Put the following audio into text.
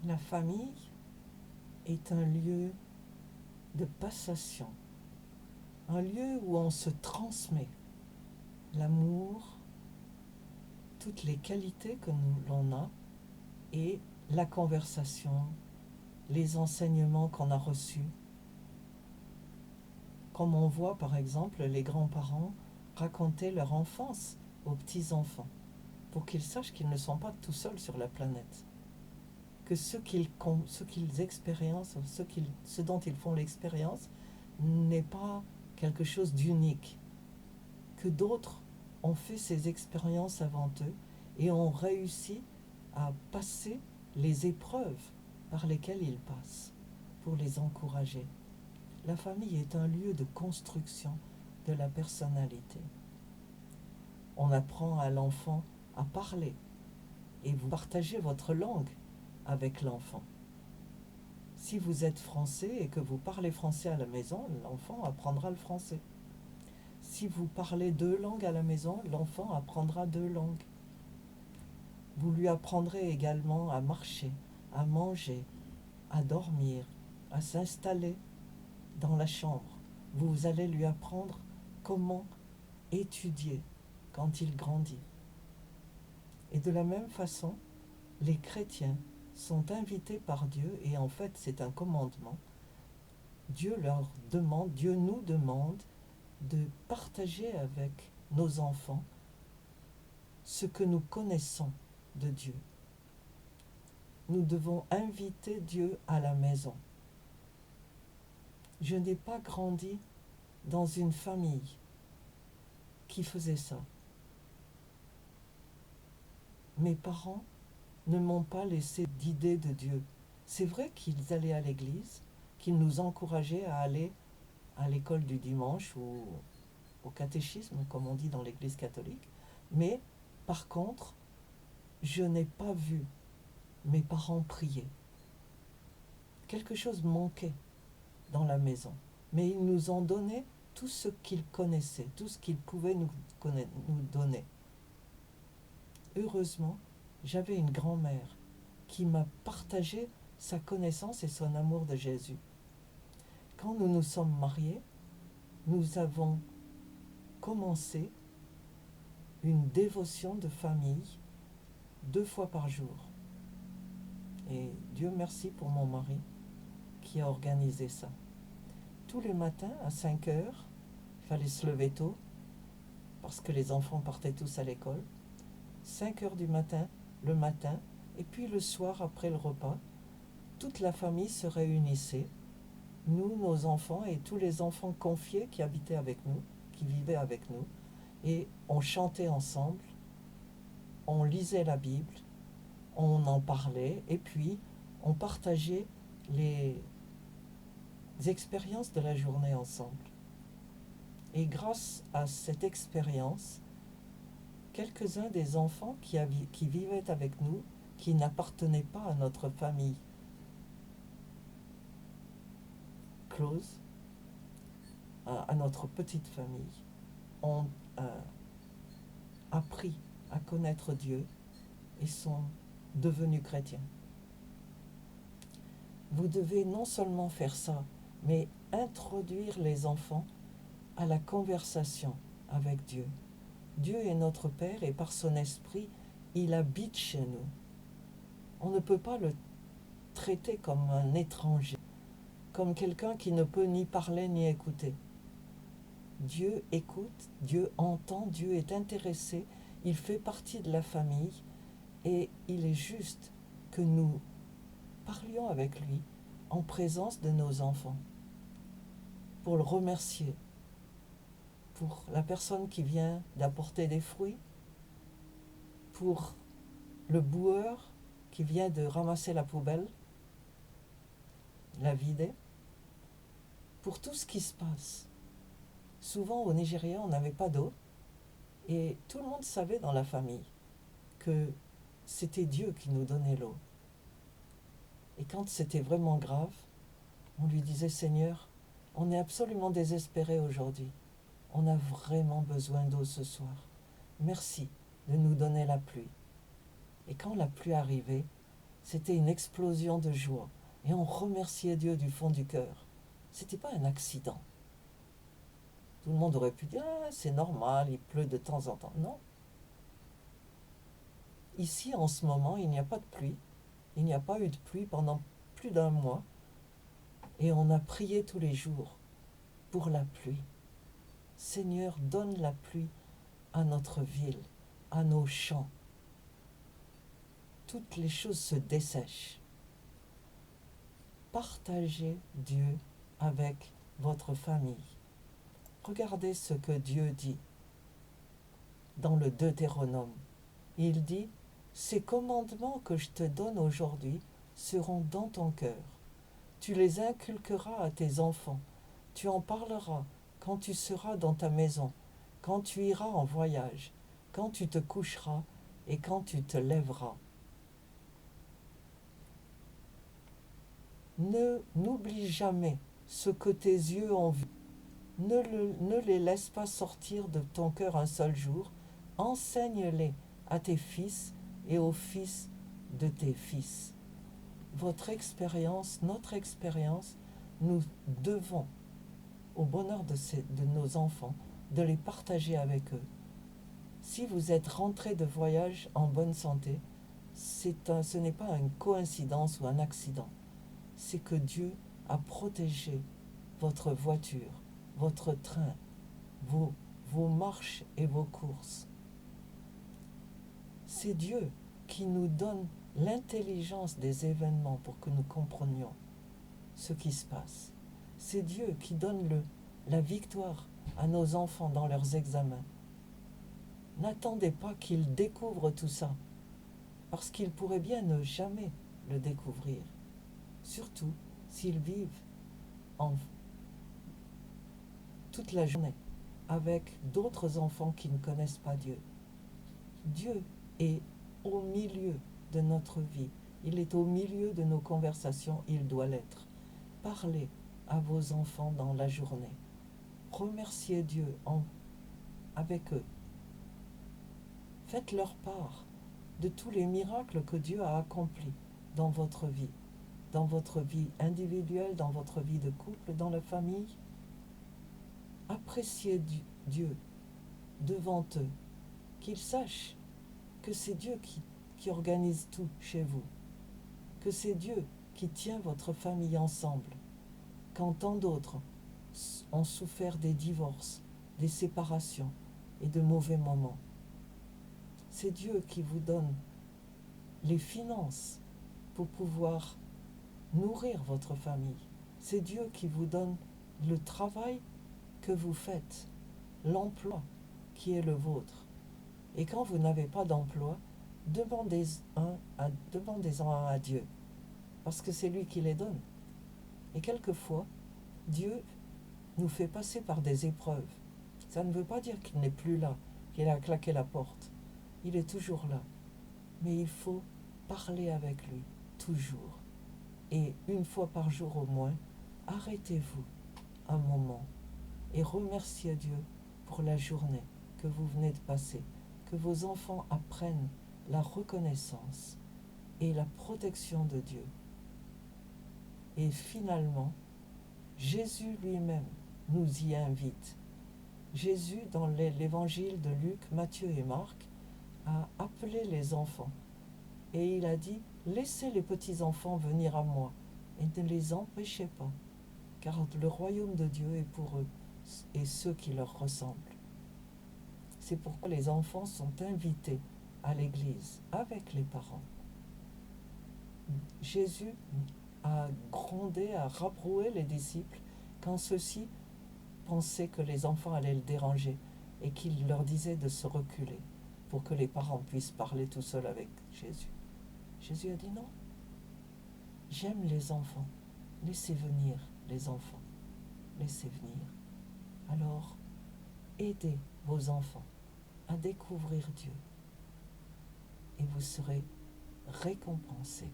La famille est un lieu de passation, un lieu où on se transmet l'amour, toutes les qualités que l'on a et la conversation, les enseignements qu'on a reçus. Comme on voit par exemple les grands-parents raconter leur enfance aux petits-enfants pour qu'ils sachent qu'ils ne sont pas tout seuls sur la planète, que ce qu'ils expériencent, ce dont ils font l'expérience n'est pas quelque chose d'unique, que d'autres ont fait ces expériences avant eux et ont réussi à passer les épreuves par lesquelles ils passent pour les encourager. La famille est un lieu de construction de la personnalité. On apprend à l'enfant à parler et vous partagez votre langue avec l'enfant. Si vous êtes français et que vous parlez français à la maison, l'enfant apprendra le français. Si vous parlez 2 langues à la maison, l'enfant apprendra 2 langues. Vous lui apprendrez également à marcher, à manger, à dormir, à s'installer dans la chambre. Vous allez lui apprendre comment étudier quand il grandit. Et de la même façon, les chrétiens sont invités par Dieu, et en fait c'est un commandement. Dieu nous demande de partager avec nos enfants ce que nous connaissons de Dieu. Nous devons inviter Dieu à la maison. Je n'ai pas grandi dans une famille qui faisait ça. Mes parents ne m'ont pas laissé d'idée de Dieu. C'est vrai qu'ils allaient à l'église, qu'ils nous encourageaient à aller à l'école du dimanche ou au catéchisme, comme on dit dans l'église catholique, mais par contre, je n'ai pas vu mes parents prier. Quelque chose manquait dans la maison, mais ils nous ont donné tout ce qu'ils connaissaient, tout ce qu'ils pouvaient nous donner. Heureusement, j'avais une grand-mère qui m'a partagé sa connaissance et son amour de Jésus. Quand nous nous sommes mariés, nous avons commencé une dévotion de famille 2 fois par jour. Et Dieu merci pour mon mari qui a organisé ça. Tous les matins à 5 heures, il fallait se lever tôt parce que les enfants partaient tous à l'école. 5 heures du matin, le matin, et puis le soir après le repas, toute la famille se réunissait, nous, nos enfants et tous les enfants confiés qui habitaient avec nous, qui vivaient avec nous, et on chantait ensemble, on lisait la Bible, on en parlait, et puis on partageait les expériences de la journée ensemble. Et grâce à cette expérience, quelques-uns des enfants qui vivaient avec nous, qui n'appartenaient pas à notre famille close, à notre petite famille, ont appris à connaître Dieu et sont devenus chrétiens. Vous devez non seulement faire ça, mais introduire les enfants à la conversation avec Dieu. Dieu est notre Père et par son esprit, il habite chez nous. On ne peut pas le traiter comme un étranger, comme quelqu'un qui ne peut ni parler ni écouter. Dieu écoute, Dieu entend, Dieu est intéressé, il fait partie de la famille et il est juste que nous parlions avec lui en présence de nos enfants pour le remercier, pour la personne qui vient d'apporter des fruits, pour le boueur qui vient de ramasser la poubelle, la vider, pour tout ce qui se passe. Souvent au Nigeria, on n'avait pas d'eau et tout le monde savait dans la famille que c'était Dieu qui nous donnait l'eau. Et quand c'était vraiment grave, on lui disait: Seigneur, on est absolument désespéré aujourd'hui. On a vraiment besoin d'eau ce soir. Merci de nous donner la pluie. Et quand la pluie arrivait, C'était une explosion de joie. Et on remerciait Dieu du fond du cœur. Ce n'était pas un accident. Tout le monde aurait pu dire ah, c'est normal, il pleut de temps en temps. Non. Ici, en ce moment, il n'y a pas de pluie. Il n'y a pas eu de pluie pendant plus d'un mois. Et on a prié tous les jours pour la pluie. Seigneur, donne la pluie à notre ville, à nos champs. Toutes les choses se dessèchent. Partagez Dieu avec votre famille. Regardez ce que Dieu dit dans le Deutéronome. Il dit, ces commandements que je te donne aujourd'hui seront dans ton cœur. Tu les inculqueras à tes enfants. Tu en parleras quand tu seras dans ta maison, quand tu iras en voyage, quand tu te coucheras et quand tu te lèveras. N'oublie jamais ce que tes yeux ont vu. Ne les laisse pas sortir de ton cœur un seul jour. Enseigne-les à tes fils et aux fils de tes fils. Votre expérience, notre expérience, nous devons, au bonheur de nos enfants, de les partager avec eux. Si vous êtes rentré de voyage en bonne santé, ce n'est pas une coïncidence ou un accident. C'est que Dieu a protégé votre voiture, votre train, vos marches et vos courses. C'est Dieu qui nous donne l'intelligence des événements pour que nous comprenions ce qui se passe. C'est Dieu qui donne la victoire à nos enfants dans leurs examens. N'attendez pas qu'ils découvrent tout ça, parce qu'ils pourraient bien ne jamais le découvrir, surtout s'ils vivent toute la journée avec d'autres enfants qui ne connaissent pas Dieu. Dieu est au milieu de notre vie. Il est au milieu de nos conversations, il doit l'être. Parlez à vos enfants dans la journée. Remerciez Dieu avec eux. Faites leur part de tous les miracles que Dieu a accomplis dans votre vie individuelle, dans votre vie de couple, dans la famille. Appréciez Dieu devant eux, qu'ils sachent que c'est Dieu qui organise tout chez vous, que c'est Dieu qui tient votre famille ensemble, quand tant d'autres ont souffert des divorces, des séparations et de mauvais moments. C'est Dieu qui vous donne les finances pour pouvoir nourrir votre famille. C'est Dieu qui vous donne le travail que vous faites, l'emploi qui est le vôtre. Et quand vous n'avez pas d'emploi, demandez-en à Dieu, parce que c'est lui qui les donne. Et quelquefois, Dieu nous fait passer par des épreuves. Ça ne veut pas dire qu'il n'est plus là, qu'il a claqué la porte. Il est toujours là. Mais il faut parler avec lui, toujours. Et une fois par jour au moins, arrêtez-vous un moment et remerciez Dieu pour la journée que vous venez de passer, que vos enfants apprennent la reconnaissance et la protection de Dieu. Et finalement, Jésus lui-même nous y invite. Jésus, dans l'évangile de Luc, Matthieu et Marc, a appelé les enfants et il a dit « Laissez les petits-enfants venir à moi et ne les empêchez pas, car le royaume de Dieu est pour eux et ceux qui leur ressemblent. » C'est pourquoi les enfants sont invités à l'église avec les parents. Jésus a grondé, a rabroué les disciples quand ceux-ci pensaient que les enfants allaient le déranger et qu'il leur disait de se reculer pour que les parents puissent parler tout seuls avec Jésus. Jésus a dit non. J'aime les enfants. Laissez venir les enfants. Laissez venir. Alors, aidez vos enfants à découvrir Dieu et vous serez récompensés.